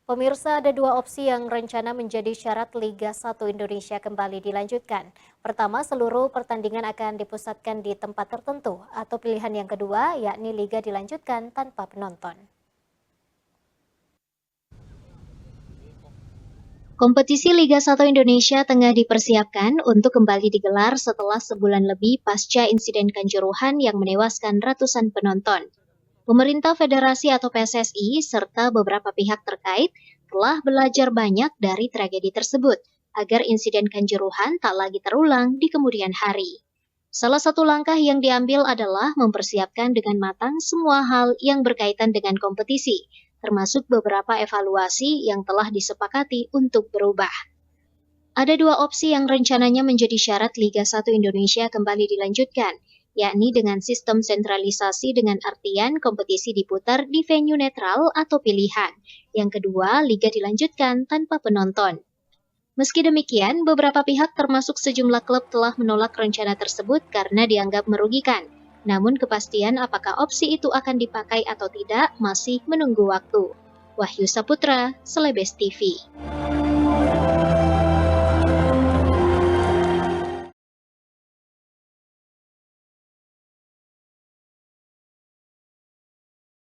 Pemirsa, ada dua opsi yang rencana menjadi syarat Liga 1 Indonesia kembali dilanjutkan. Pertama, seluruh pertandingan akan dipusatkan di tempat tertentu, atau pilihan yang kedua, yakni Liga dilanjutkan tanpa penonton. Kompetisi Liga 1 Indonesia tengah dipersiapkan untuk kembali digelar setelah sebulan lebih pasca insiden Kanjuruhan yang menewaskan ratusan penonton. Pemerintah Federasi atau PSSI serta beberapa pihak terkait telah belajar banyak dari tragedi tersebut agar insiden Kanjuruhan tak lagi terulang di kemudian hari. Salah satu langkah yang diambil adalah mempersiapkan dengan matang semua hal yang berkaitan dengan kompetisi, termasuk beberapa evaluasi yang telah disepakati untuk berubah. Ada dua opsi yang rencananya menjadi syarat Liga 1 Indonesia kembali dilanjutkan, yakni dengan sistem sentralisasi dengan artian kompetisi diputar di venue netral atau pilihan. Yang kedua, Liga dilanjutkan tanpa penonton. Meski demikian, beberapa pihak termasuk sejumlah klub telah menolak rencana tersebut karena dianggap merugikan. Namun kepastian apakah opsi itu akan dipakai atau tidak masih menunggu waktu. Wahyu Saputra, Selebes TV.